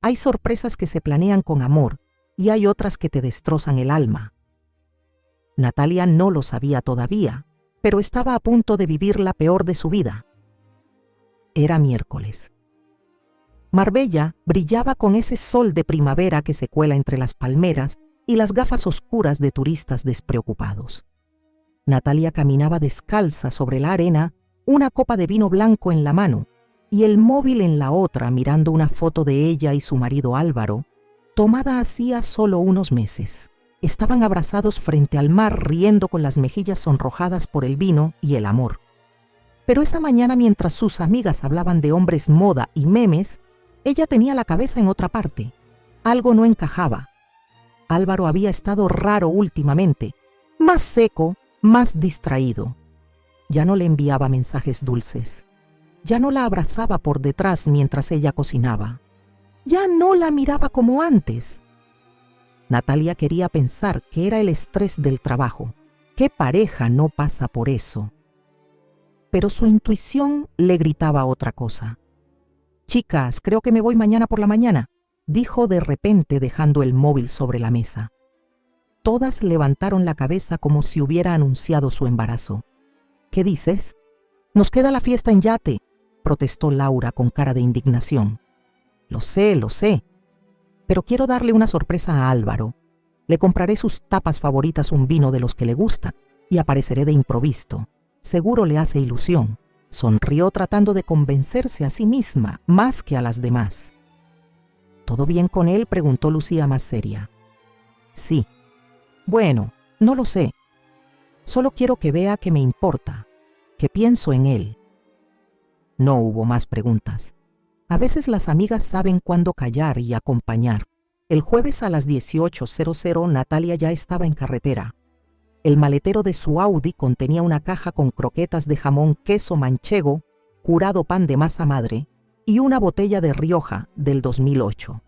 Hay sorpresas que se planean con amor y hay otras que te destrozan el alma. Natalia no lo sabía todavía, pero estaba a punto de vivir la peor de su vida. Era miércoles. Marbella brillaba con ese sol de primavera que se cuela entre las palmeras y las gafas oscuras de turistas despreocupados. Natalia caminaba descalza sobre la arena, una copa de vino blanco en la mano y el móvil en la otra, mirando una foto de ella y su marido Álvaro, tomada hacía solo unos meses. Estaban abrazados frente al mar, riendo con las mejillas sonrojadas por el vino y el amor. Pero esa mañana, mientras sus amigas hablaban de hombres, moda y memes, ella tenía la cabeza en otra parte. Algo no encajaba. Álvaro había estado raro últimamente, más seco, más distraído. Ya no le enviaba mensajes dulces. Ya no la abrazaba por detrás mientras ella cocinaba. Ya no la miraba como antes. Natalia quería pensar que era el estrés del trabajo. ¿Qué pareja no pasa por eso? Pero su intuición le gritaba otra cosa. «Chicas, creo que me voy mañana por la mañana», dijo de repente dejando el móvil sobre la mesa. Todas levantaron la cabeza como si hubiera anunciado su embarazo. «¿Qué dices?» «Nos queda la fiesta en yate», protestó Laura con cara de indignación. Lo sé, pero quiero darle una sorpresa a Álvaro. Le compraré sus tapas favoritas, un vino de los que le gusta, y apareceré de improviso. Seguro le hace ilusión». Sonrió tratando de convencerse a sí misma más que a las demás. «¿Todo bien con él?», preguntó Lucía más seria. «Sí». «Bueno, no lo sé. Solo quiero que vea que me importa, que pienso en él». No hubo más preguntas. A veces las amigas saben cuándo callar y acompañar. El jueves a las 18:00 Natalia ya estaba en carretera. El maletero de su Audi contenía una caja con croquetas de jamón, queso manchego, curado pan de masa madre y una botella de Rioja del 2008.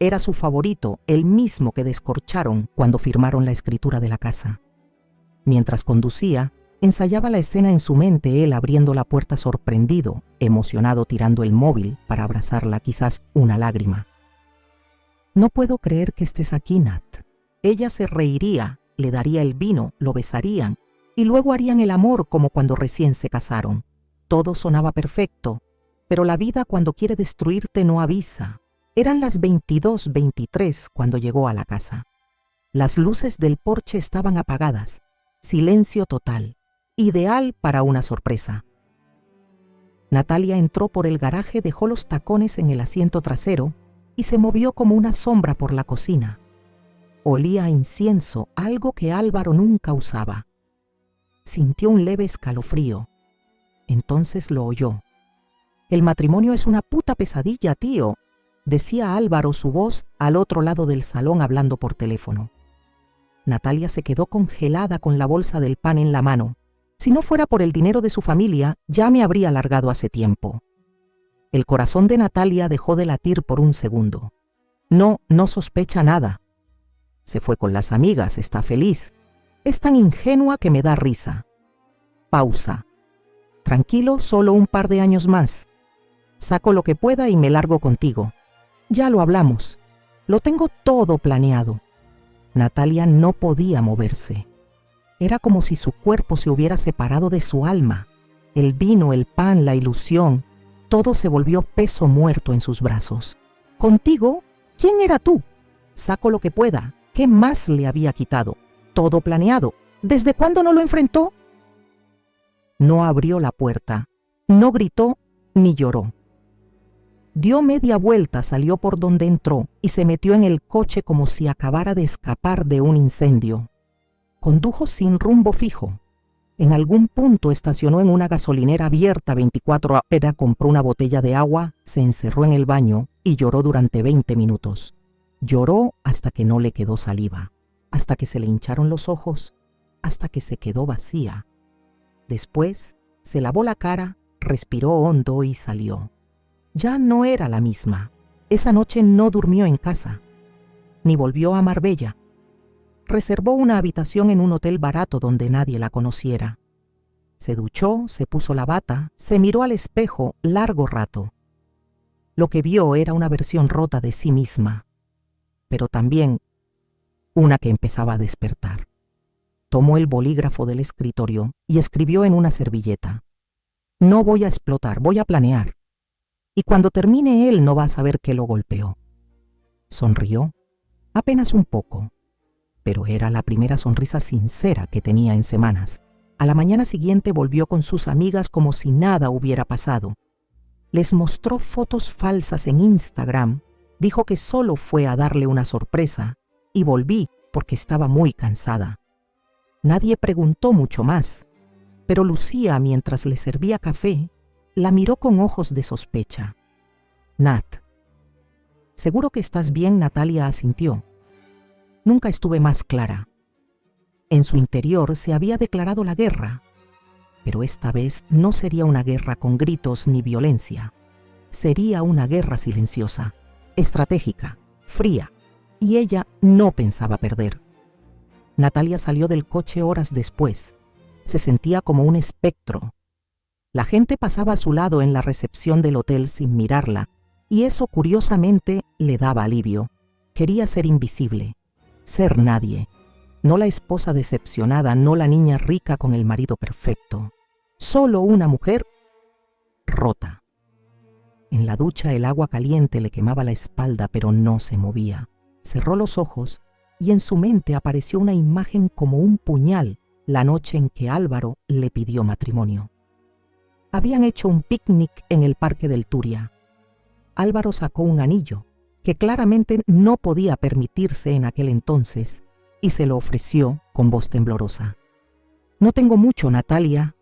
Era su favorito, el mismo que descorcharon cuando firmaron la escritura de la casa. Mientras conducía, ensayaba la escena en su mente, él abriendo la puerta sorprendido, emocionado, tirando el móvil para abrazarla, quizás una lágrima. «No puedo creer que estés aquí, Nat». Ella se reiría, le daría el vino, lo besarían y luego harían el amor como cuando recién se casaron. Todo sonaba perfecto, pero la vida cuando quiere destruirte no avisa. Eran las 22:23 cuando llegó a la casa. Las luces del porche estaban apagadas, silencio total, ideal para una sorpresa. Natalia entró por el garaje, dejó los tacones en el asiento trasero y se movió como una sombra por la cocina. Olía a incienso, algo que Álvaro nunca usaba. Sintió un leve escalofrío. Entonces lo oyó. «El matrimonio es una puta pesadilla, tío», decía Álvaro, su voz al otro lado del salón hablando por teléfono. Natalia se quedó congelada con la bolsa del pan en la mano. Si no fuera por el dinero de su familia, ya me habría largado hace tiempo. El corazón de Natalia dejó de latir por un segundo. No sospecha nada. Se fue con las amigas, está feliz. Es tan ingenua que me da risa. Pausa. «Tranquilo, solo un par de años más. Saco lo que pueda y me largo contigo. Ya lo hablamos. Lo tengo todo planeado». Natalia no podía moverse. Era como si su cuerpo se hubiera separado de su alma. El vino, el pan, la ilusión, todo se volvió peso muerto en sus brazos. «¿Contigo? ¿Quién era tú? Saco lo que pueda». ¿Qué más le había quitado? Todo planeado. ¿Desde cuándo no lo enfrentó? No abrió la puerta, no gritó ni lloró. Dio media vuelta, salió por donde entró y se metió en el coche como si acabara de escapar de un incendio. Condujo sin rumbo fijo. En algún punto estacionó en una gasolinera abierta 24 horas, compró una botella de agua, se encerró en el baño y lloró durante 20 minutos. Lloró hasta que no le quedó saliva, hasta que se le hincharon los ojos, hasta que se quedó vacía. Después se lavó la cara, respiró hondo y salió. Ya no era la misma. Esa noche no durmió en casa, ni volvió a Marbella. Reservó una habitación en un hotel barato donde nadie la conociera. Se duchó, se puso la bata, se miró al espejo largo rato. Lo que vio era una versión rota de sí misma, pero también una que empezaba a despertar. Tomó el bolígrafo del escritorio y escribió en una servilleta: «No voy a explotar, voy a planear. Y cuando termine él no va a saber que lo golpeó». Sonrió, apenas un poco, pero era la primera sonrisa sincera que tenía en semanas. A la mañana siguiente volvió con sus amigas como si nada hubiera pasado. Les mostró fotos falsas en Instagram, dijo que solo fue a darle una sorpresa y volví porque estaba muy cansada. Nadie preguntó mucho más, pero Lucía, mientras le servía café, la miró con ojos de sospecha. «Nat, ¿seguro que estás bien?», Natalia asintió. «Nunca estuve más clara». En su interior se había declarado la guerra, pero esta vez no sería una guerra con gritos ni violencia. Sería una guerra silenciosa, estratégica, fría, y ella no pensaba perder. Natalia salió del coche horas después. Se sentía como un espectro. La gente pasaba a su lado en la recepción del hotel sin mirarla, y eso curiosamente le daba alivio. Quería ser invisible, ser nadie. No la esposa decepcionada, no la niña rica con el marido perfecto. Solo una mujer rota. En la ducha el agua caliente le quemaba la espalda, pero no se movía. Cerró los ojos y en su mente apareció una imagen como un puñal la noche en que Álvaro le pidió matrimonio. Habían hecho un picnic en el parque del Turia. Álvaro sacó un anillo que claramente no podía permitirse en aquel entonces y se lo ofreció con voz temblorosa. «No tengo mucho, Natalia,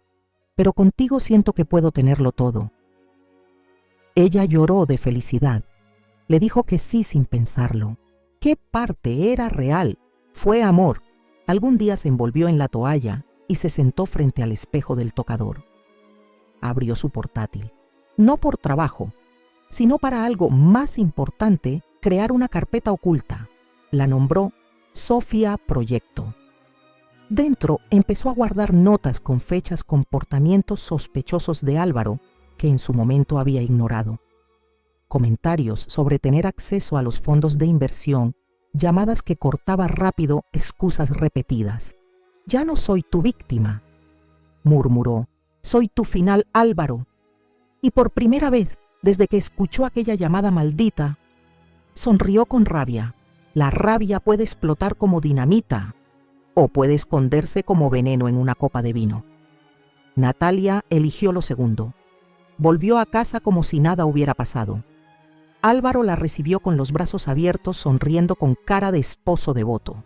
pero contigo siento que puedo tenerlo todo». Ella lloró de felicidad. Le dijo que sí sin pensarlo. ¿Qué parte era real? Fue amor. Algún día se envolvió en la toalla y se sentó frente al espejo del tocador. Abrió su portátil. No por trabajo, sino para algo más importante, crear una carpeta oculta. La nombró Sofía Proyecto. Dentro empezó a guardar notas con fechas, comportamientos sospechosos de Álvaro que en su momento había ignorado. Comentarios sobre tener acceso a los fondos de inversión, llamadas que cortaba rápido, excusas repetidas. «Ya no soy tu víctima», murmuró. «Soy tu final, Álvaro». Y por primera vez, desde que escuchó aquella llamada maldita, sonrió con rabia. La rabia puede explotar como dinamita o puede esconderse como veneno en una copa de vino. Natalia eligió lo segundo. Volvió a casa como si nada hubiera pasado. Álvaro la recibió con los brazos abiertos, sonriendo con cara de esposo devoto.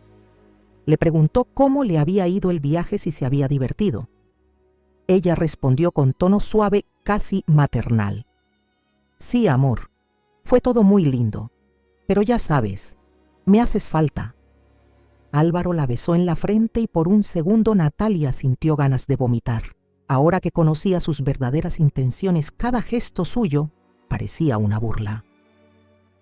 Le preguntó cómo le había ido el viaje, si se había divertido. Ella respondió con tono suave, casi maternal: «Sí, amor, fue todo muy lindo, pero ya sabes, me haces falta». Álvaro la besó en la frente y por un segundo Natalia sintió ganas de vomitar. Ahora que conocía sus verdaderas intenciones, cada gesto suyo parecía una burla.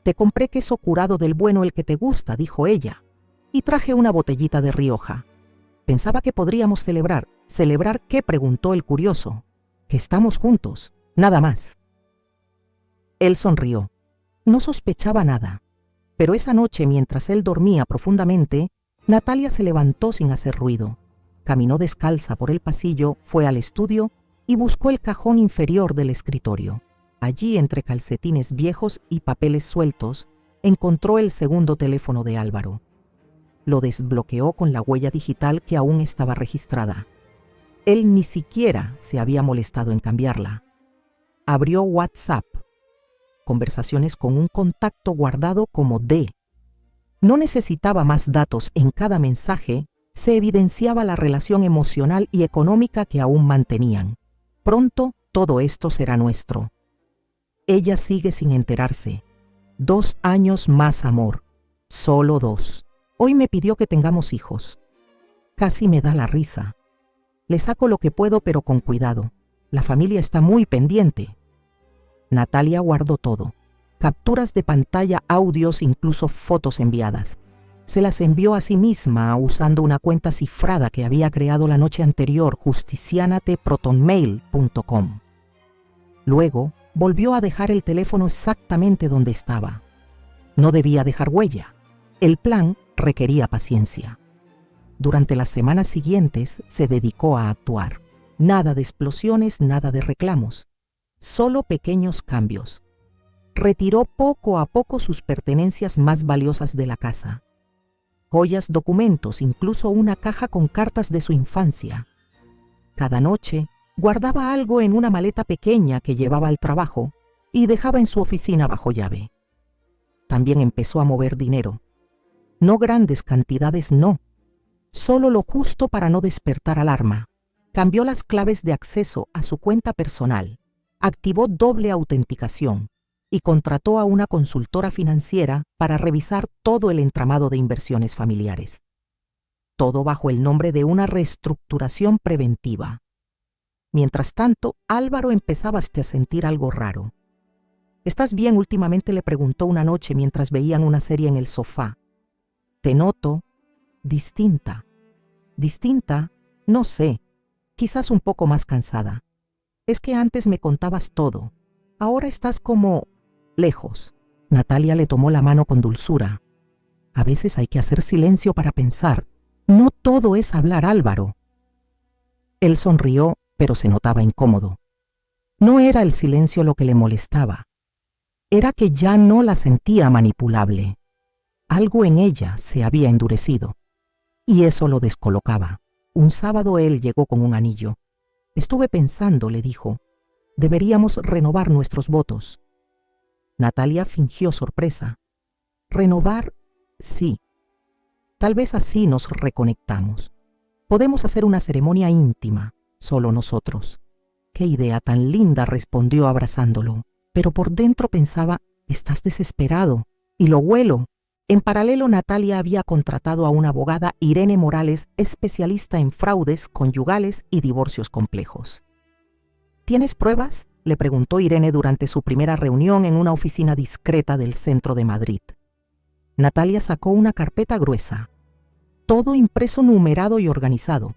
«Te compré queso curado del bueno, el que te gusta», dijo ella, «y traje una botellita de Rioja. Pensaba que podríamos celebrar». «¿Celebrar qué?», preguntó el curioso. «Que estamos juntos, nada más». Él sonrió. No sospechaba nada, pero esa noche, mientras él dormía profundamente, Natalia se levantó sin hacer ruido. Caminó descalza por el pasillo, fue al estudio y buscó el cajón inferior del escritorio. Allí, entre calcetines viejos y papeles sueltos, encontró el segundo teléfono de Álvaro. Lo desbloqueó con la huella digital que aún estaba registrada. Él ni siquiera se había molestado en cambiarla. Abrió WhatsApp. Conversaciones con un contacto guardado como D. No necesitaba más datos. En cada mensaje se evidenciaba la relación emocional y económica que aún mantenían. Pronto todo esto será nuestro. Ella sigue sin enterarse. 2 años más, amor. Solo 2. Hoy me pidió que tengamos hijos. Casi me da la risa. Le saco lo que puedo, pero con cuidado. La familia está muy pendiente. Natalia guardó todo. Capturas de pantalla, audios, incluso fotos enviadas. Se las envió a sí misma usando una cuenta cifrada que había creado la noche anterior, justicianate@protonmail.com. Luego Volvió a dejar el teléfono exactamente donde estaba. No debía dejar huella. El plan requería paciencia. Durante las semanas siguientes se dedicó a actuar. Nada de explosiones, nada de reclamos. Solo pequeños cambios. Retiró poco a poco sus pertenencias más valiosas de la casa. Joyas, documentos, incluso una caja con cartas de su infancia. Cada noche guardaba algo en una maleta pequeña que llevaba al trabajo y dejaba en su oficina bajo llave. También empezó a mover dinero. No grandes cantidades, no. Solo lo justo para no despertar alarma. Cambió las claves de acceso a su cuenta personal, activó doble autenticación y contrató a una consultora financiera para revisar todo el entramado de inversiones familiares. Todo bajo el nombre de una reestructuración preventiva. Mientras tanto, Álvaro empezaba a sentir algo raro. ¿Estás bien últimamente?, le preguntó una noche mientras veían una serie en el sofá. Te noto distinta. ¿Distinta? No sé. Quizás un poco más cansada. Es que antes me contabas todo. Ahora estás como lejos. Natalia le tomó la mano con dulzura. A veces hay que hacer silencio para pensar. No todo es hablar, Álvaro. Él sonrió, pero se notaba incómodo. No era el silencio lo que le molestaba. Era que ya no la sentía manipulable. Algo en ella se había endurecido. Y eso lo descolocaba. Un sábado él llegó con un anillo. Estuve pensando, le dijo. Deberíamos renovar nuestros votos. Natalia fingió sorpresa. Renovar, sí. Tal vez así nos reconectamos. Podemos hacer una ceremonia íntima, solo nosotros. Qué idea tan linda, respondió abrazándolo. Pero por dentro pensaba, estás desesperado. Y lo huelo. En paralelo, Natalia había contratado a una abogada, Irene Morales, especialista en fraudes conyugales y divorcios complejos. ¿Tienes pruebas?, le preguntó Irene durante su primera reunión en una oficina discreta del centro de Madrid. Natalia sacó una carpeta gruesa. Todo impreso, numerado y organizado.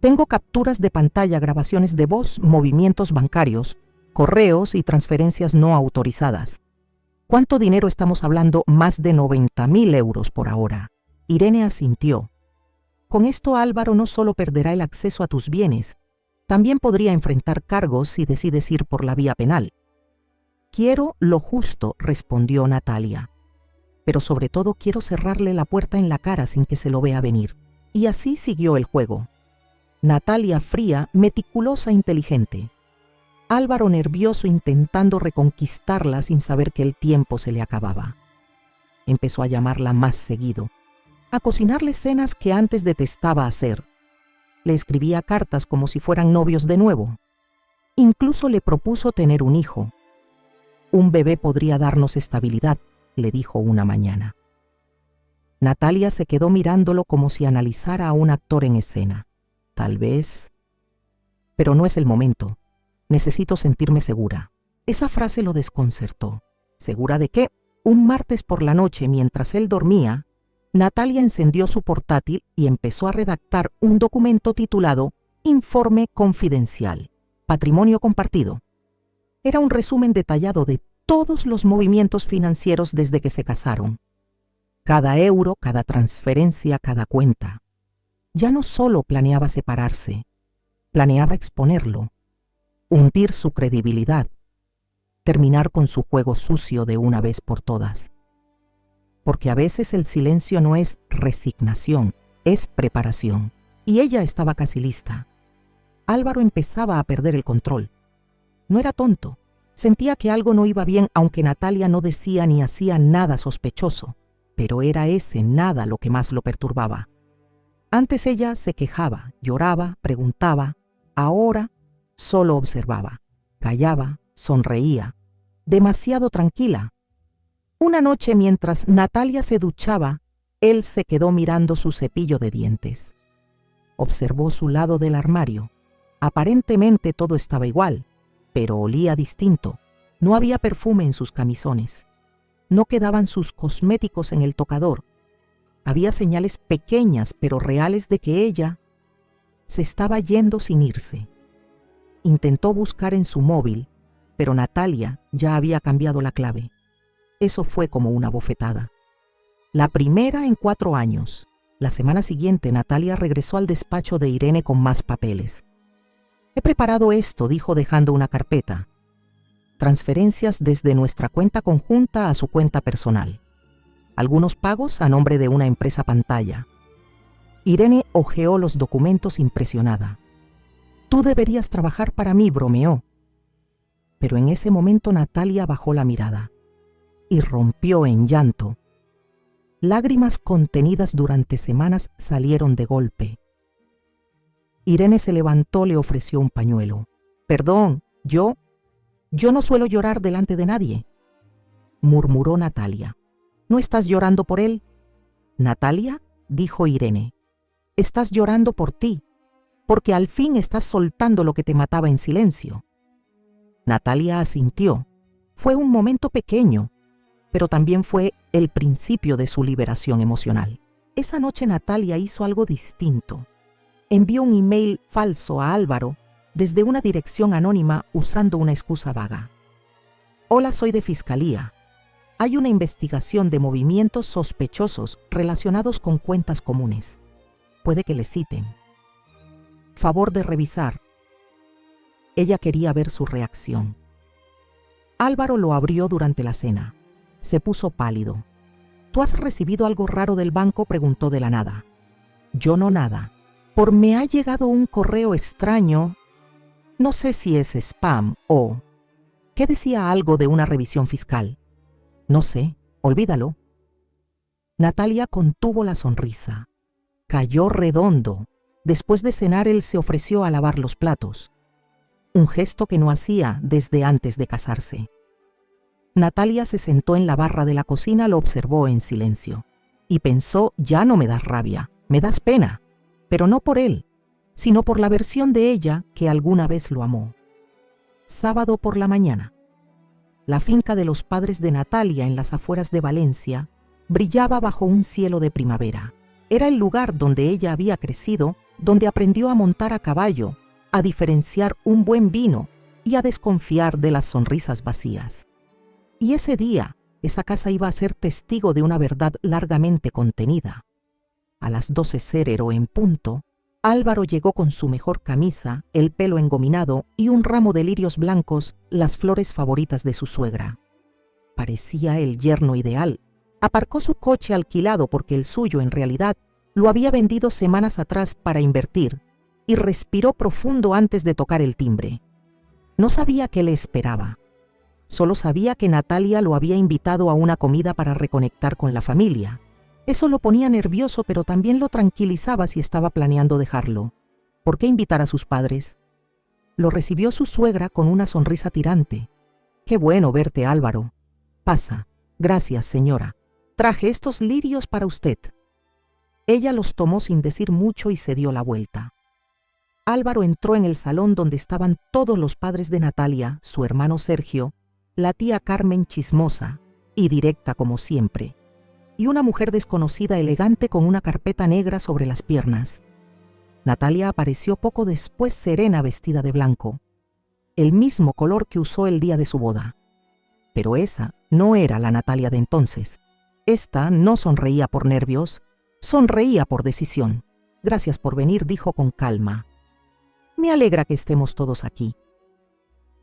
Tengo capturas de pantalla, grabaciones de voz, movimientos bancarios, correos y transferencias no autorizadas. ¿Cuánto dinero estamos hablando? Más de 90.000 euros por ahora. Irene asintió. Con esto Álvaro no solo perderá el acceso a tus bienes, también podría enfrentar cargos si decides ir por la vía penal. Quiero lo justo, respondió Natalia. Pero sobre todo quiero cerrarle la puerta en la cara sin que se lo vea venir. Y así siguió el juego. Natalia fría, meticulosa, inteligente. Álvaro nervioso, intentando reconquistarla sin saber que el tiempo se le acababa. Empezó a llamarla más seguido, a cocinarle cenas que antes detestaba hacer. Le escribía cartas como si fueran novios de nuevo. Incluso le propuso tener un hijo. Un bebé podría darnos estabilidad, le dijo una mañana. Natalia se quedó mirándolo como si analizara a un actor en escena. Tal vez... Pero no es el momento. Necesito sentirme segura. Esa frase lo desconcertó. ¿Segura de qué? Un martes por la noche, mientras él dormía, Natalia encendió su portátil y empezó a redactar un documento titulado Informe Confidencial, Patrimonio Compartido. Era un resumen detallado de todos los movimientos financieros desde que se casaron. Cada euro, cada transferencia, cada cuenta. Ya no solo planeaba separarse, planeaba exponerlo, hundir su credibilidad, terminar con su juego sucio de una vez por todas. Porque a veces el silencio no es resignación, es preparación. Y ella estaba casi lista. Álvaro empezaba a perder el control. No era tonto. Sentía que algo no iba bien, aunque Natalia no decía ni hacía nada sospechoso. Pero era ese nada lo que más lo perturbaba. Antes ella se quejaba, lloraba, preguntaba. Ahora solo observaba, callaba, sonreía, demasiado tranquila. Una noche, mientras Natalia se duchaba, él se quedó mirando su cepillo de dientes. Observó su lado del armario. Aparentemente todo estaba igual, pero olía distinto. No había perfume en sus camisones. No quedaban sus cosméticos en el tocador. Había señales pequeñas pero reales de que ella se estaba yendo sin irse. Intentó buscar en su móvil, pero Natalia ya había cambiado la clave. Eso fue como una bofetada. La primera en 4 años. La semana siguiente, Natalia regresó al despacho de Irene con más papeles. «He preparado esto», dijo dejando una carpeta. «Transferencias desde nuestra cuenta conjunta a su cuenta personal. Algunos pagos a nombre de una empresa pantalla». Irene hojeó los documentos impresionada. «Tú deberías trabajar para mí», bromeó. Pero en ese momento Natalia bajó la mirada y rompió en llanto. Lágrimas contenidas durante semanas salieron de golpe. Irene se levantó, le ofreció un pañuelo. «Perdón, yo no suelo llorar delante de nadie», murmuró Natalia. «¿No estás llorando por él?» «Natalia», dijo Irene, «estás llorando por ti, porque al fin estás soltando lo que te mataba en silencio». Natalia asintió. Fue un momento pequeño, pero también fue el principio de su liberación emocional. Esa noche Natalia hizo algo distinto. Envió un email falso a Álvaro desde una dirección anónima usando una excusa vaga. «Hola, soy de Fiscalía. Hay una investigación de movimientos sospechosos relacionados con cuentas comunes. Puede que le citen. Favor de revisar». Ella quería ver su reacción. Álvaro lo abrió durante la cena. Se puso pálido. «¿Tú has recibido algo raro del banco?», preguntó de la nada. «Yo no, nada. Me ha llegado un correo extraño. No sé si es spam o...». «¿Qué decía algo de una revisión fiscal?» «No sé, olvídalo». Natalia contuvo la sonrisa. Cayó redondo. Después de cenar, él se ofreció a lavar los platos. Un gesto que no hacía desde antes de casarse. Natalia se sentó en la barra de la cocina, lo observó en silencio. Y pensó: «Ya no me das rabia, me das pena». Pero no por él, sino por la versión de ella que alguna vez lo amó. Sábado por la mañana. La finca de los padres de Natalia en las afueras de Valencia brillaba bajo un cielo de primavera. Era el lugar donde ella había crecido, donde aprendió a montar a caballo, a diferenciar un buen vino y a desconfiar de las sonrisas vacías. Y ese día, esa casa iba a ser testigo de una verdad largamente contenida. A las 12:00 en punto, Álvaro llegó con su mejor camisa, el pelo engominado y un ramo de lirios blancos, las flores favoritas de su suegra. Parecía el yerno ideal. Aparcó su coche alquilado porque el suyo, en realidad, lo había vendido semanas atrás para invertir, y respiró profundo antes de tocar el timbre. No sabía qué le esperaba. Solo sabía que Natalia lo había invitado a una comida para reconectar con la familia. Eso lo ponía nervioso, pero también lo tranquilizaba si estaba planeando dejarlo. ¿Por qué invitar a sus padres? Lo recibió su suegra con una sonrisa tirante. «Qué bueno verte, Álvaro. Pasa». «Gracias, señora. Traje estos lirios para usted». Ella los tomó sin decir mucho y se dio la vuelta. Álvaro entró en el salón donde estaban todos los padres de Natalia, su hermano Sergio, la tía Carmen chismosa y directa como siempre, y una mujer desconocida elegante con una carpeta negra sobre las piernas. Natalia apareció poco después serena, vestida de blanco, el mismo color que usó el día de su boda. Pero esa no era la Natalia de entonces. Esta no sonreía por nervios, sonreía por decisión. «Gracias por venir», dijo con calma. «Me alegra que estemos todos aquí.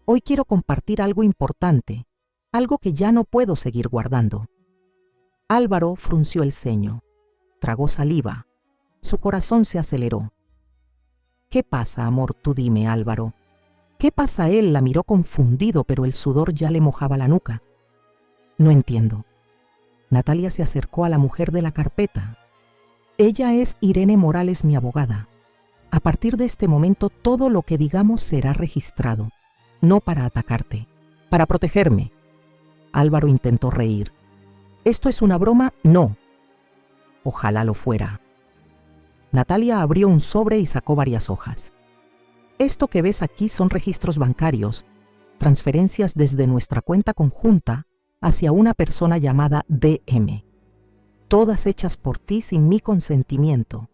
Hoy quiero compartir algo importante, algo que ya no puedo seguir guardando». Álvaro frunció el ceño, tragó saliva, su corazón se aceleró. «¿Qué pasa, amor? Tú dime, Álvaro». «¿Qué pasa?» Él la miró confundido, pero el sudor ya le mojaba la nuca. «No entiendo». Natalia se acercó a la mujer de la carpeta. «Ella es Irene Morales, mi abogada. A partir de este momento todo lo que digamos será registrado, no para atacarte, para protegerme». Álvaro intentó reír. «¿Esto es una broma?» «No». «Ojalá lo fuera». Natalia abrió un sobre y sacó varias hojas. «Esto que ves aquí son registros bancarios, transferencias desde nuestra cuenta conjunta hacia una persona llamada DM. Todas hechas por ti sin mi consentimiento.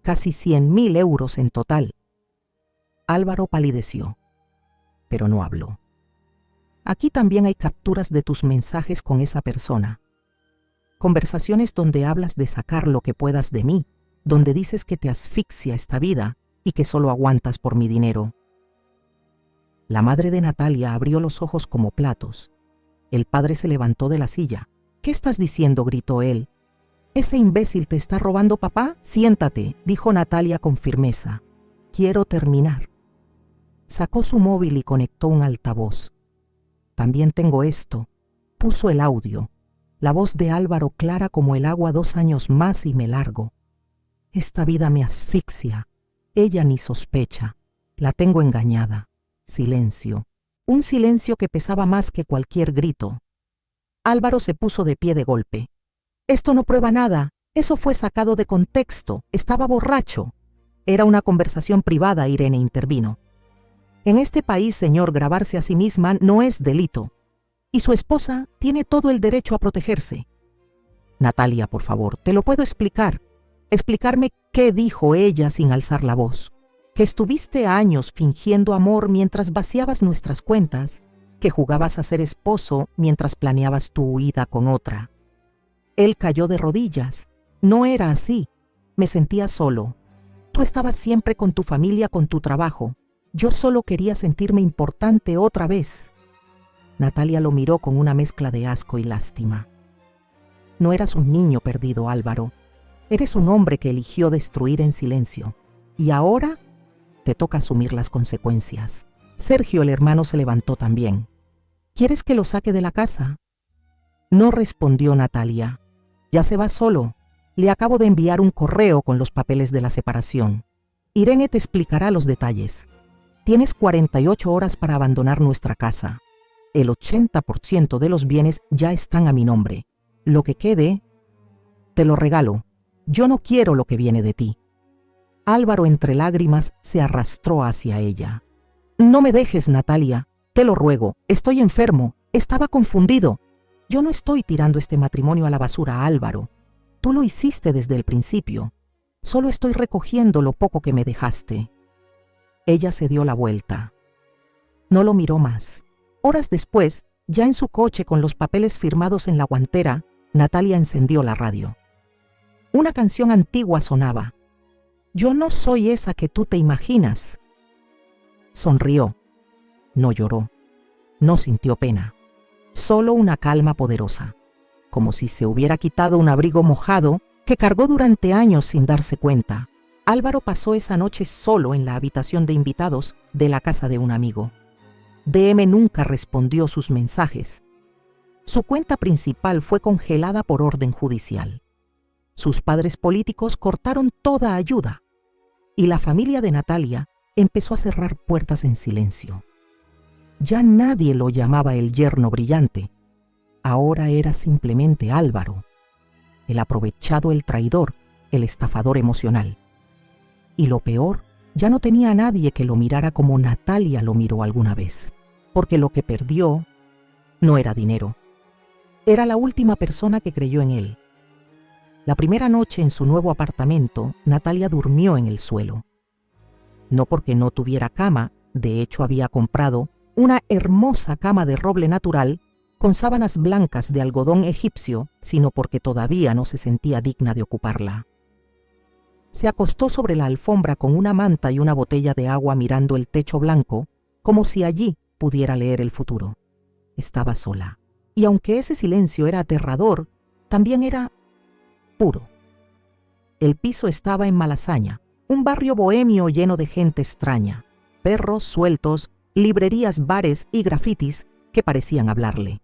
Casi 100.000 euros en total». Álvaro palideció, pero no habló. Aquí también hay capturas de tus mensajes con esa persona. Conversaciones donde hablas de sacar lo que puedas de mí, donde dices que te asfixia esta vida y que solo aguantas por mi dinero. La madre de Natalia abrió los ojos como platos. El padre se levantó de la silla. ¿Qué estás diciendo?, gritó él. «¿Ese imbécil te está robando, papá? Siéntate», dijo Natalia con firmeza. «Quiero terminar». Sacó su móvil y conectó un altavoz. «También tengo esto». Puso el audio. La voz de Álvaro clara como el agua. 2 años más y me largo. Esta vida me asfixia. Ella ni sospecha. La tengo engañada. Silencio. Un silencio que pesaba más que cualquier grito. Álvaro se puso de pie de golpe. «Esto no prueba nada. Eso fue sacado de contexto. Estaba borracho». Era una conversación privada, Irene intervino. «En este país, señor, grabarse a sí misma no es delito. Y su esposa tiene todo el derecho a protegerse». «Natalia, por favor, te lo puedo explicar. Explicarme qué dijo ella sin alzar la voz. Que estuviste años fingiendo amor mientras vaciabas nuestras cuentas, que jugabas a ser esposo mientras planeabas tu huida con otra». Él cayó de rodillas. «No era así. Me sentía solo. Tú estabas siempre con tu familia, con tu trabajo. Yo solo quería sentirme importante otra vez». Natalia lo miró con una mezcla de asco y lástima. «No eras un niño perdido, Álvaro. Eres un hombre que eligió destruir en silencio. Y ahora te toca asumir las consecuencias». Sergio, el hermano, se levantó también. «¿Quieres que lo saque de la casa?». No respondió Natalia. «Ya se va solo. Le acabo de enviar un correo con los papeles de la separación. Irene te explicará los detalles. Tienes 48 horas para abandonar nuestra casa. El 80% de los bienes ya están a mi nombre. Lo que quede, te lo regalo. Yo no quiero lo que viene de ti». Álvaro, entre lágrimas, se arrastró hacia ella. «No me dejes, Natalia. Te lo ruego. Estoy enfermo. Estaba confundido. Yo no estoy tirando este matrimonio a la basura, Álvaro. Tú lo hiciste desde el principio. Solo estoy recogiendo lo poco que me dejaste». Ella se dio la vuelta. No lo miró más. Horas después, ya en su coche con los papeles firmados en la guantera, Natalia encendió la radio. Una canción antigua sonaba. «Yo no soy esa que tú te imaginas». Sonrió. No lloró. No sintió pena. Solo una calma poderosa, como si se hubiera quitado un abrigo mojado que cargó durante años sin darse cuenta. Álvaro pasó esa noche solo en la habitación de invitados de la casa de un amigo. DM nunca respondió sus mensajes. Su cuenta principal fue congelada por orden judicial. Sus padres políticos cortaron toda ayuda y la familia de Natalia empezó a cerrar puertas en silencio. Ya nadie lo llamaba el yerno brillante. Ahora era simplemente Álvaro, el aprovechado, el traidor, el estafador emocional. Y lo peor, ya no tenía a nadie que lo mirara como Natalia lo miró alguna vez, porque lo que perdió no era dinero. Era la última persona que creyó en él. La primera noche en su nuevo apartamento, Natalia durmió en el suelo. No porque no tuviera cama, de hecho había comprado una hermosa cama de roble natural con sábanas blancas de algodón egipcio, sino porque todavía no se sentía digna de ocuparla. Se acostó sobre la alfombra con una manta y una botella de agua mirando el techo blanco, como si allí pudiera leer el futuro. Estaba sola. Y aunque ese silencio era aterrador, también era puro. El piso estaba en Malasaña, un barrio bohemio lleno de gente extraña, perros sueltos, librerías, bares y grafitis que parecían hablarle.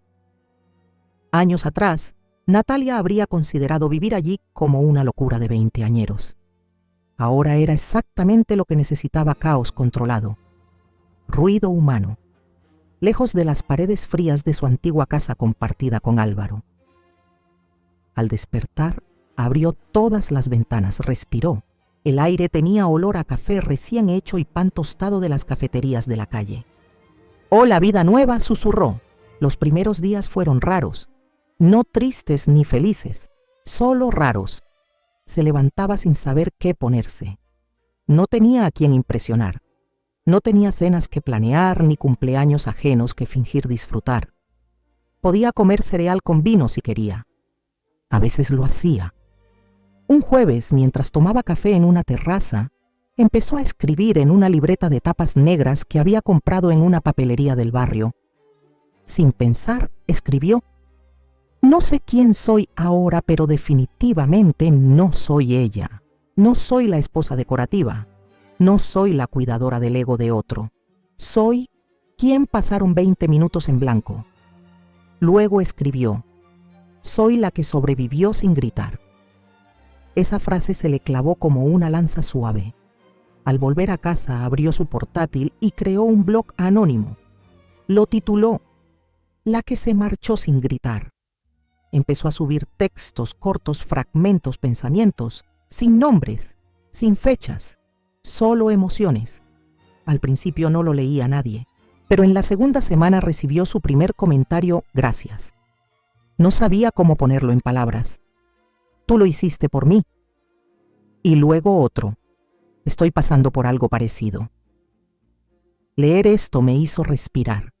Años atrás, Natalia habría considerado vivir allí como una locura de veinteañeros. Ahora era exactamente lo que necesitaba: caos controlado, ruido humano, lejos de las paredes frías de su antigua casa compartida con Álvaro. Al despertar, abrió todas las ventanas, respiró. El aire tenía olor a café recién hecho y pan tostado de las cafeterías de la calle. «Hola, vida nueva», susurró. Los primeros días fueron raros, no tristes ni felices, solo raros. Se levantaba sin saber qué ponerse. No tenía a quién impresionar. No tenía cenas que planear ni cumpleaños ajenos que fingir disfrutar. Podía comer cereal con vino si quería. A veces lo hacía. Un jueves, mientras tomaba café en una terraza, empezó a escribir en una libreta de tapas negras que había comprado en una papelería del barrio. Sin pensar, escribió: no sé quién soy ahora, pero definitivamente no soy ella. No soy la esposa decorativa. No soy la cuidadora del ego de otro. Soy quien pasaron 20 minutos en blanco. Luego escribió: soy la que sobrevivió sin gritar. Esa frase se le clavó como una lanza suave. Al volver a casa abrió su portátil y creó un blog anónimo. Lo tituló La que se marchó sin gritar. Empezó a subir textos cortos, fragmentos, pensamientos, sin nombres, sin fechas, solo emociones. Al principio no lo leía nadie, pero en la segunda semana recibió su primer comentario: gracias. No sabía cómo ponerlo en palabras. Tú lo hiciste por mí. Y luego otro: estoy pasando por algo parecido. Leer esto me hizo respirar.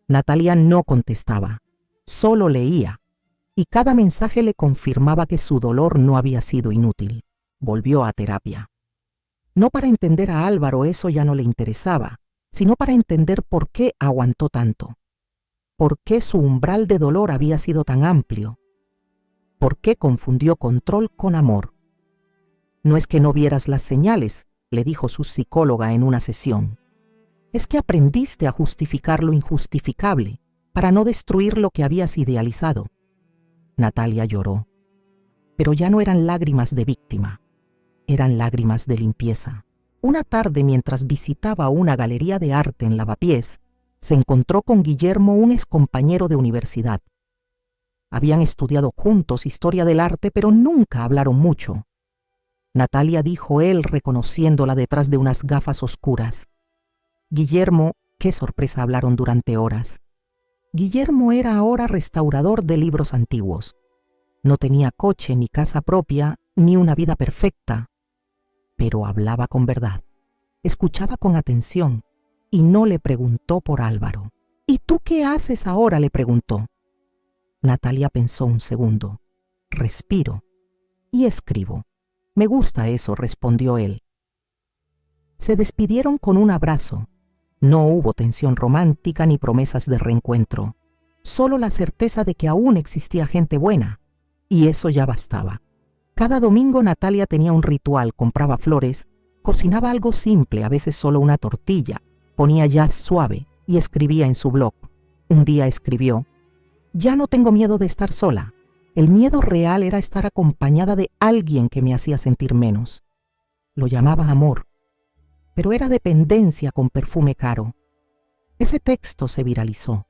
Natalia no contestaba, solo leía. Y cada mensaje le confirmaba que su dolor no había sido inútil. Volvió a terapia. No para entender a Álvaro, eso ya no le interesaba, sino para entender por qué aguantó tanto. ¿Por qué su umbral de dolor había sido tan amplio? ¿Por qué confundió control con amor? No es que no vieras las señales, le dijo su psicóloga en una sesión. Es que aprendiste a justificar lo injustificable para no destruir lo que habías idealizado. Natalia lloró, pero ya no eran lágrimas de víctima, eran lágrimas de limpieza. Una tarde, mientras visitaba una galería de arte en Lavapiés, se encontró con Guillermo, un excompañero de universidad. Habían estudiado juntos historia del arte, pero nunca hablaron mucho. Natalia, dijo él, reconociéndola detrás de unas gafas oscuras. Guillermo, qué sorpresa, hablaron durante horas. Guillermo era ahora restaurador de libros antiguos. No tenía coche, ni casa propia, ni una vida perfecta, pero hablaba con verdad. Escuchaba con atención y no le preguntó por Álvaro. ¿Y tú qué haces ahora?, le preguntó. Natalia pensó un segundo. Respiro y escribo. Me gusta eso, respondió él. Se despidieron con un abrazo. No hubo tensión romántica ni promesas de reencuentro, solo la certeza de que aún existía gente buena, y eso ya bastaba. Cada domingo Natalia tenía un ritual: compraba flores, cocinaba algo simple, a veces solo una tortilla, ponía jazz suave y escribía en su blog. Un día escribió: ya no tengo miedo de estar sola. El miedo real era estar acompañada de alguien que me hacía sentir menos. Lo llamaba amor, pero era dependencia con perfume caro. Ese texto se viralizó.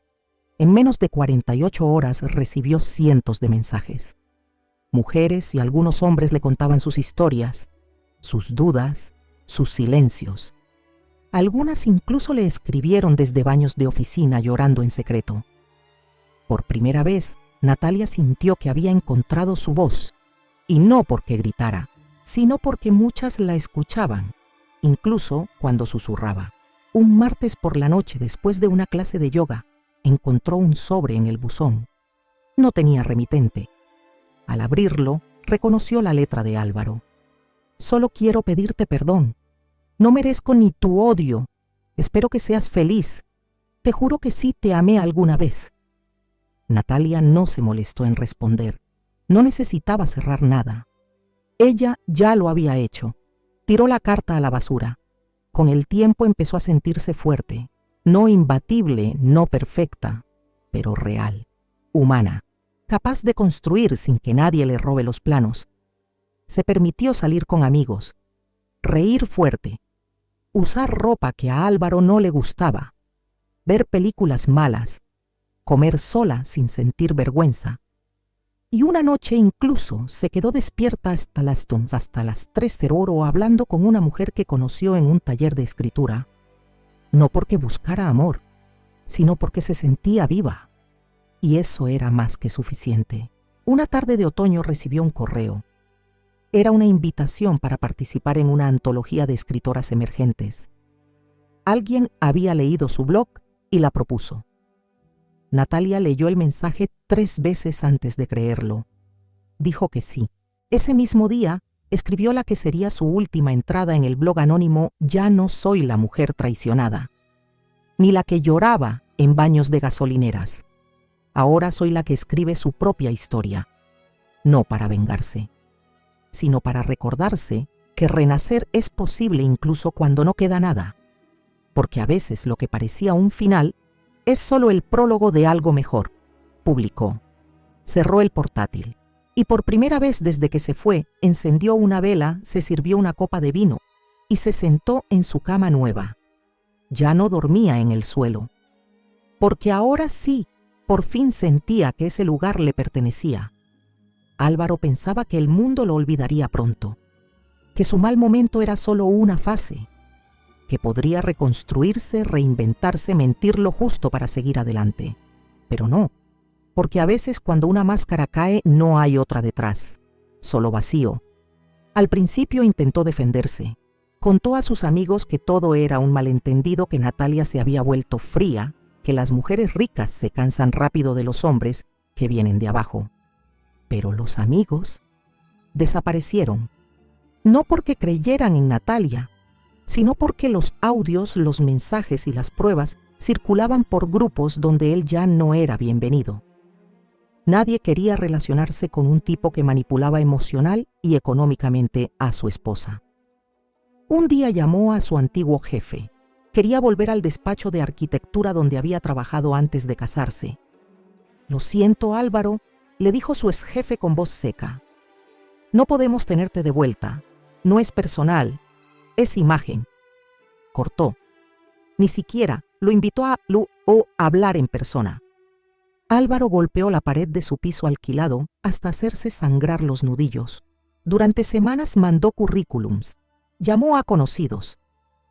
En menos de 48 horas recibió cientos de mensajes. Mujeres y algunos hombres le contaban sus historias, sus dudas, sus silencios. Algunas incluso le escribieron desde baños de oficina llorando en secreto. Por primera vez, Natalia sintió que había encontrado su voz, y no porque gritara, sino porque muchas la escuchaban, incluso cuando susurraba. Un martes por la noche, después de una clase de yoga, encontró un sobre en el buzón. No tenía remitente. Al abrirlo, reconoció la letra de Álvaro. Solo quiero pedirte perdón. No merezco ni tu odio. Espero que seas feliz. Te juro que sí te amé alguna vez. Natalia no se molestó en responder. No necesitaba cerrar nada. Ella ya lo había hecho. Tiró la carta a la basura. Con el tiempo empezó a sentirse fuerte, no imbatible, no perfecta, pero real, humana, capaz de construir sin que nadie le robe los planos. Se permitió salir con amigos, reír fuerte, usar ropa que a Álvaro no le gustaba, ver películas malas, comer sola sin sentir vergüenza. Y una noche incluso se quedó despierta hasta las 3:00 hablando con una mujer que conoció en un taller de escritura, no porque buscara amor, sino porque se sentía viva. Y eso era más que suficiente. Una tarde de otoño recibió un correo. Era una invitación para participar en una antología de escritoras emergentes. Alguien había leído su blog y la propuso. Natalia leyó el mensaje 3 veces antes de creerlo. Dijo que sí. Ese mismo día, escribió la que sería su última entrada en el blog anónimo Ya no soy la mujer traicionada, ni la que lloraba en baños de gasolineras. Ahora soy la que escribe su propia historia, no para vengarse, sino para recordarse que renacer es posible incluso cuando no queda nada, porque a veces lo que parecía un final es solo el prólogo de algo mejor, publicó. Cerró el portátil y por primera vez desde que se fue, encendió una vela, se sirvió una copa de vino y se sentó en su cama nueva. Ya no dormía en el suelo, porque ahora sí, por fin sentía que ese lugar le pertenecía. Álvaro pensaba que el mundo lo olvidaría pronto, que su mal momento era solo una fase, que podría reconstruirse, reinventarse, mentir lo justo para seguir adelante. Pero no, porque a veces cuando una máscara cae no hay otra detrás, solo vacío. Al principio intentó defenderse. Contó a sus amigos que todo era un malentendido, que Natalia se había vuelto fría, que las mujeres ricas se cansan rápido de los hombres que vienen de abajo. Pero los amigos desaparecieron, no porque creyeran en Natalia, sino porque los audios, los mensajes y las pruebas circulaban por grupos donde él ya no era bienvenido. Nadie quería relacionarse con un tipo que manipulaba emocional y económicamente a su esposa. Un día llamó a su antiguo jefe. Quería volver al despacho de arquitectura donde había trabajado antes de casarse. «Lo siento, Álvaro», le dijo su exjefe con voz seca. «No podemos tenerte de vuelta. No es personal, es imagen». Cortó. Ni siquiera lo invitó a hablar en persona. Álvaro golpeó la pared de su piso alquilado hasta hacerse sangrar los nudillos. Durante semanas mandó currículums, llamó a conocidos,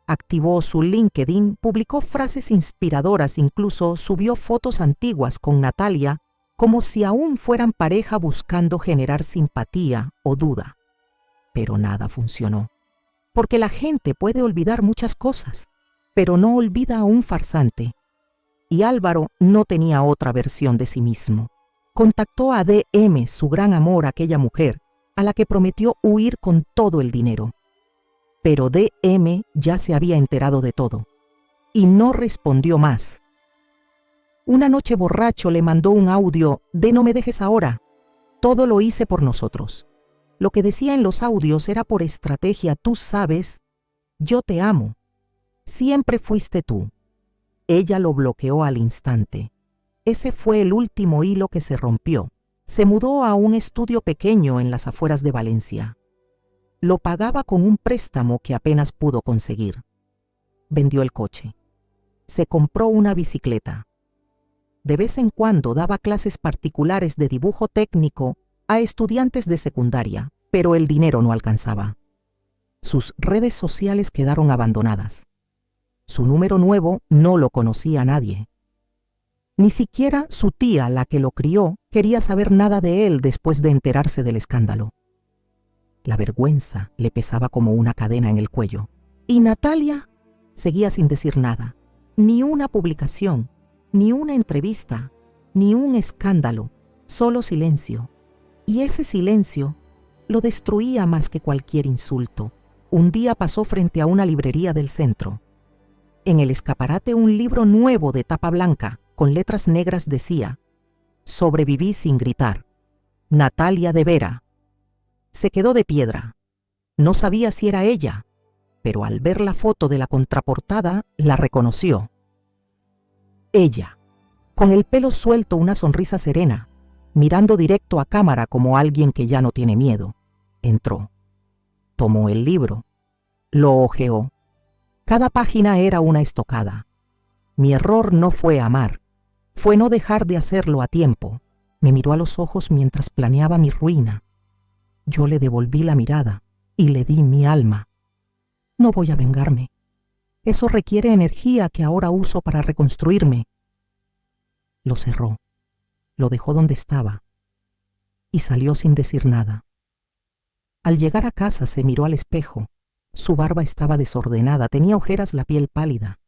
activó su LinkedIn, publicó frases inspiradoras, incluso subió fotos antiguas con Natalia, como si aún fueran pareja, buscando generar simpatía o duda. Pero nada funcionó, porque la gente puede olvidar muchas cosas, pero no olvida a un farsante. Y Álvaro no tenía otra versión de sí mismo. Contactó a DM, su gran amor, aquella mujer, a la que prometió huir con todo el dinero. Pero DM ya se había enterado de todo y no respondió más. Una noche borracho le mandó un audio de «No me dejes ahora, todo lo hice por nosotros». Lo que decía en los audios era por estrategia: «Tú sabes, yo te amo, siempre fuiste tú». Ella lo bloqueó al instante. Ese fue el último hilo que se rompió. Se mudó a un estudio pequeño en las afueras de Valencia. Lo pagaba con un préstamo que apenas pudo conseguir. Vendió el coche. Se compró una bicicleta. De vez en cuando daba clases particulares de dibujo técnico a estudiantes de secundaria, pero el dinero no alcanzaba. Sus redes sociales quedaron abandonadas. Su número nuevo no lo conocía nadie. Ni siquiera su tía, la que lo crió, quería saber nada de él después de enterarse del escándalo. La vergüenza le pesaba como una cadena en el cuello. Y Natalia seguía sin decir nada. Ni una publicación, ni una entrevista, ni un escándalo, solo silencio. Y ese silencio lo destruía más que cualquier insulto. Un día pasó frente a una librería del centro. En el escaparate, un libro nuevo de tapa blanca, con letras negras, decía: «Sobreviví sin gritar. Natalia de Vera». Se quedó de piedra. No sabía si era ella, pero al ver la foto de la contraportada, la reconoció. Ella, con el pelo suelto, una sonrisa serena, mirando directo a cámara como alguien que ya no tiene miedo. Entró. Tomó el libro. Lo hojeó. Cada página era una estocada. Mi error no fue amar, fue no dejar de hacerlo a tiempo. Me miró a los ojos mientras planeaba mi ruina. Yo le devolví la mirada y le di mi alma. No voy a vengarme. Eso requiere energía que ahora uso para reconstruirme. Lo cerró, lo dejó donde estaba y salió sin decir nada. Al llegar a casa se miró al espejo. Su barba estaba desordenada, tenía ojeras, la piel pálida.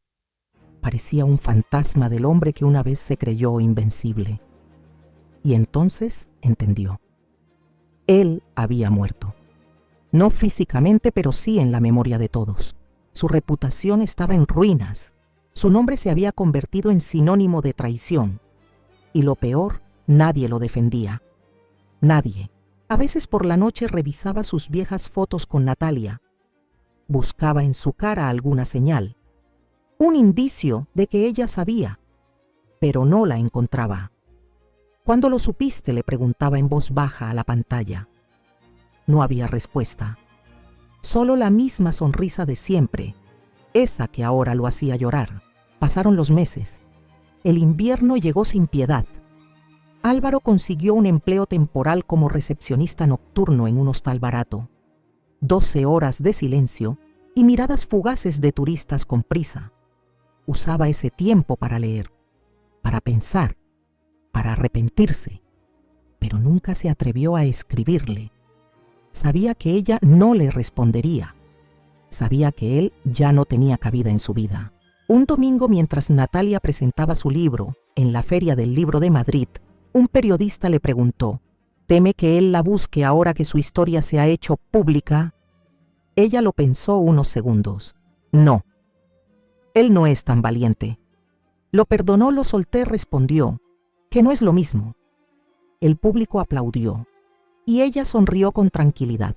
Parecía un fantasma del hombre que una vez se creyó invencible. Y entonces entendió. Él había muerto. No físicamente, pero sí en la memoria de todos. Su reputación estaba en ruinas. Su nombre se había convertido en sinónimo de traición. Y lo peor, nadie lo defendía. Nadie. A veces por la noche revisaba sus viejas fotos con Natalia. Buscaba en su cara alguna señal, un indicio de que ella sabía, pero no la encontraba. ¿Cuándo lo supiste?, le preguntaba en voz baja a la pantalla. No había respuesta. Solo la misma sonrisa de siempre, esa que ahora lo hacía llorar. Pasaron los meses. El invierno llegó sin piedad. Álvaro consiguió un empleo temporal como recepcionista nocturno en un hostal barato. 12 horas de silencio y miradas fugaces de turistas con prisa. Usaba ese tiempo para leer, para pensar, para arrepentirse, pero nunca se atrevió a escribirle. Sabía que ella no le respondería. Sabía que él ya no tenía cabida en su vida. Un domingo, mientras Natalia presentaba su libro en la Feria del Libro de Madrid, un periodista le preguntó: ¿teme que él la busque ahora que su historia se ha hecho pública? Ella lo pensó unos segundos. No. Él no es tan valiente. Lo perdonó, lo solté, respondió, que no es lo mismo. El público aplaudió, y ella sonrió con tranquilidad.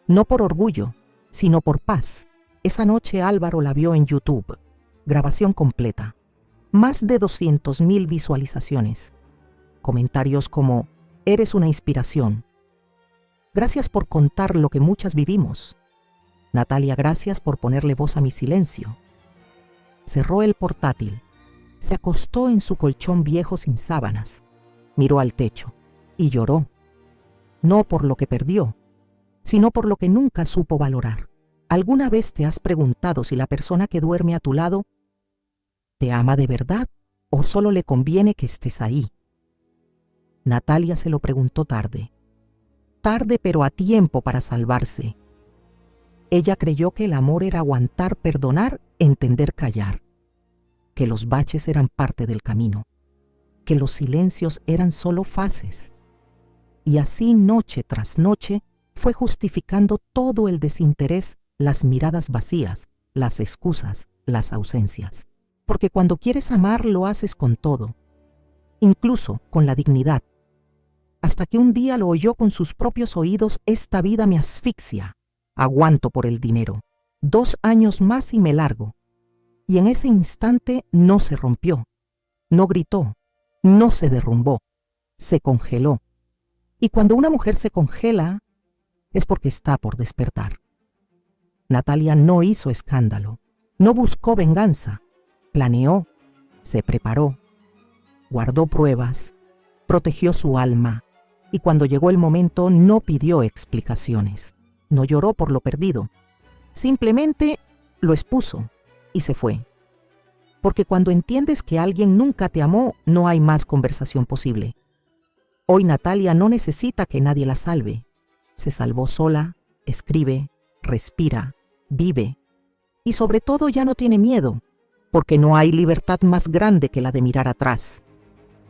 No por orgullo, sino por paz. Esa noche Álvaro la vio en YouTube. Grabación completa. Más de 200.000 visualizaciones. Comentarios como: eres una inspiración. Gracias por contar lo que muchas vivimos. Natalia, gracias por ponerle voz a mi silencio. Cerró el portátil. Se acostó en su colchón viejo sin sábanas. Miró al techo y lloró. No por lo que perdió, sino por lo que nunca supo valorar. ¿Alguna vez te has preguntado si la persona que duerme a tu lado te ama de verdad o solo le conviene que estés ahí? Natalia se lo preguntó tarde. Tarde, pero a tiempo para salvarse. Ella creyó que el amor era aguantar, perdonar, entender, callar. Que los baches eran parte del camino. Que los silencios eran solo fases. Y así, noche tras noche, fue justificando todo el desinterés, las miradas vacías, las excusas, las ausencias. Porque cuando quieres amar lo haces con todo, incluso con la dignidad. Hasta que un día lo oyó con sus propios oídos: esta vida me asfixia, aguanto por el dinero. 2 años más y me largo. Y en ese instante no se rompió, no gritó, no se derrumbó, se congeló. Y cuando una mujer se congela, es porque está por despertar. Natalia no hizo escándalo, no buscó venganza, planeó, se preparó, guardó pruebas, protegió su alma, y cuando llegó el momento no pidió explicaciones, no lloró por lo perdido, simplemente lo expuso y se fue. Porque cuando entiendes que alguien nunca te amó, no hay más conversación posible. Hoy Natalia no necesita que nadie la salve. Se salvó sola, escribe, respira, vive. Y sobre todo ya no tiene miedo, porque no hay libertad más grande que la de mirar atrás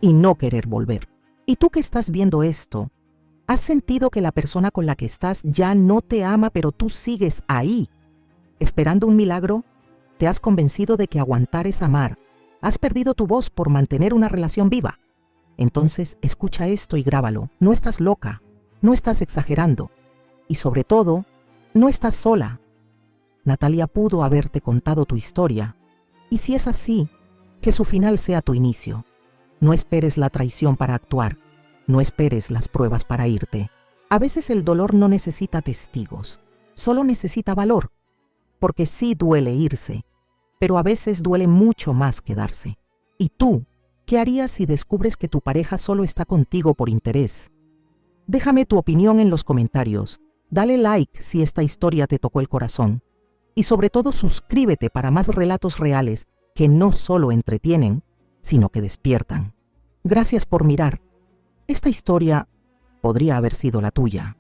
y no querer volver. Y tú que estás viendo esto, ¿has sentido que la persona con la que estás ya no te ama, pero tú sigues ahí, esperando un milagro? ¿Te has convencido de que aguantar es amar? ¿Has perdido tu voz por mantener una relación viva? Entonces escucha esto y grábalo. No estás loca, no estás exagerando. Y sobre todo, no estás sola. Natalia pudo haberte contado tu historia. Y si es así, que su final sea tu inicio. No esperes la traición para actuar. No esperes las pruebas para irte. A veces el dolor no necesita testigos, solo necesita valor. Porque sí duele irse, pero a veces duele mucho más quedarse. ¿Y tú, qué harías si descubres que tu pareja solo está contigo por interés? Déjame tu opinión en los comentarios. Dale like si esta historia te tocó el corazón. Y sobre todo suscríbete para más relatos reales que no solo entretienen, sino que despiertan. Gracias por mirar. Esta historia podría haber sido la tuya.